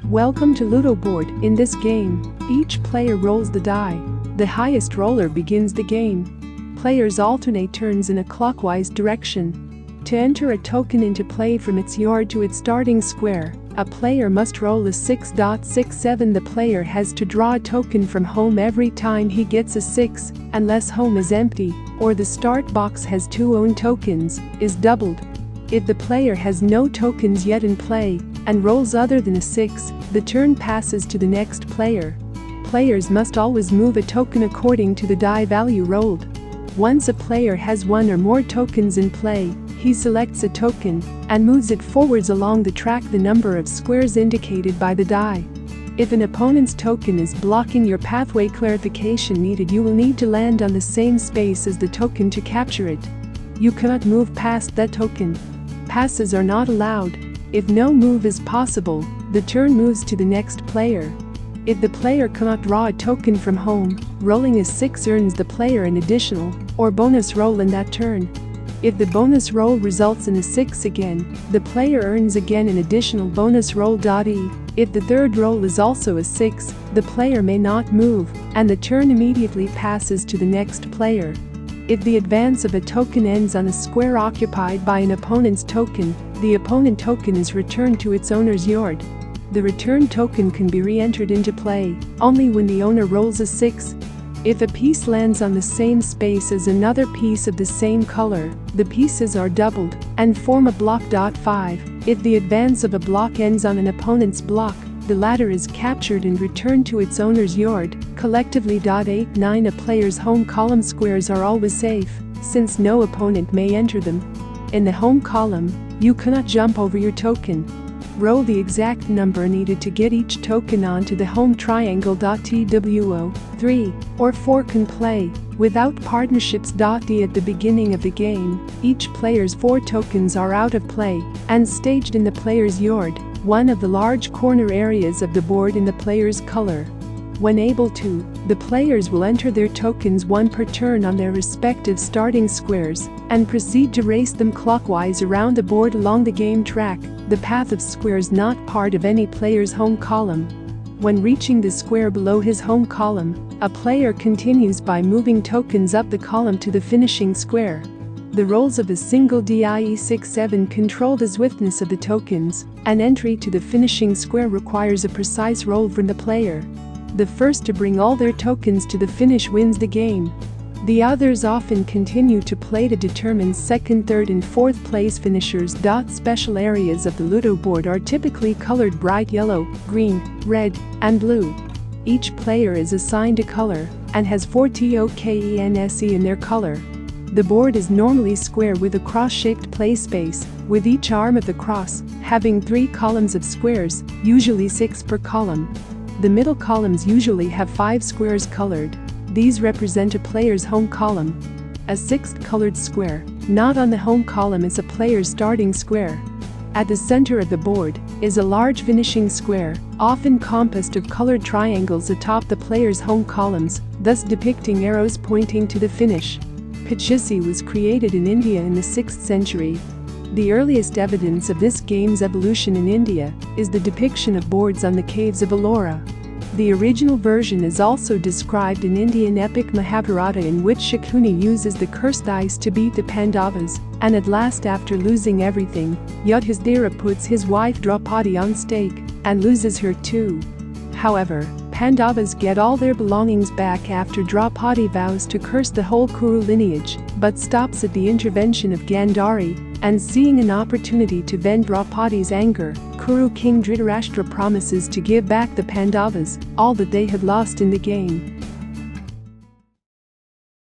Welcome to Ludo Board. In this game, each player rolls the die. The highest roller begins the game. Players alternate turns in a clockwise direction. To enter a token into play from its yard to its starting square, a player must roll a 6.67. The player has to draw a token from home every time he gets a 6, unless home is empty, or the start box has 2 own tokens, is doubled. If the player has no tokens yet in play, and rolls other than a 6, the turn passes to the next player. Players must always move a token according to the die value rolled. Once a player has 1 or more tokens in play, he selects a token and moves it forwards along the track the number of squares indicated by the die. If an opponent's token is blocking your pathway, clarification needed. You will need to land on the same space as the token to capture it. You cannot move past that token. Passes are not allowed. If no move is possible, the turn moves to the next player. If the player cannot draw a token from home, rolling a 6 earns the player an additional or bonus roll in that turn. If the bonus roll results in a 6 again, the player earns again an additional bonus roll. If the third roll is also a 6, the player may not move, and the turn immediately passes to the next player. If the advance of a token ends on a square occupied by an opponent's token, the opponent token is returned to its owner's yard. The returned token can be re-entered into play only when the owner rolls a 6. If a piece lands on the same space as another piece of the same color, the pieces are doubled and form a block. 5. If the advance of a block ends on an opponent's block, the latter is captured and returned to its owner's yard, collectively. 8. 9. A player's home column squares are always safe, since no opponent may enter them. In the home column, you cannot jump over your token. Roll the exact number needed to get each token onto the home triangle. TWO, 3, or 4 can play without partnerships. D. At the beginning of the game, each player's 4 tokens are out of play and staged in the player's yard, one of the large corner areas of the board in the player's color. When able to, the players will enter their tokens 1 per turn on their respective starting squares and proceed to race them clockwise around the board along the game track, the path of squares not part of any player's home column. When reaching the square below his home column, a player continues by moving tokens up the column to the finishing square. The rolls of a single die 6-7 control the swiftness of the tokens. An entry to the finishing square requires a precise roll from the player. The first to bring all their tokens to the finish wins the game. The others often continue to play to determine second, third, and fourth place finishers. Special areas of the Ludo board are typically colored bright yellow, green, red, and blue. Each player is assigned a color and has 4 tokens in their color. The board is normally square with a cross-shaped play space, with each arm of the cross having 3 columns of squares, usually 6 per column. The middle columns usually have 5 squares colored. These represent a player's home column. A 6th colored square, not on the home column, is a player's starting square. At the center of the board is a large finishing square, often composed of colored triangles atop the player's home columns, thus depicting arrows pointing to the finish. Pachisi was created in India in the 6th century. The earliest evidence of this game's evolution in India is the depiction of boards on the caves of Ellora. The original version is also described in Indian epic Mahabharata, in which Shakuni uses the cursed ice to beat the Pandavas, and at last, after losing everything, Yudhisthira puts his wife Draupadi on stake and loses her too. However, Pandavas get all their belongings back after Draupadi vows to curse the whole Kuru lineage, but stops at the intervention of Gandhari, and seeing an opportunity to vent Draupadi's anger, Kuru king Dhritarashtra promises to give back the Pandavas all that they had lost in the game.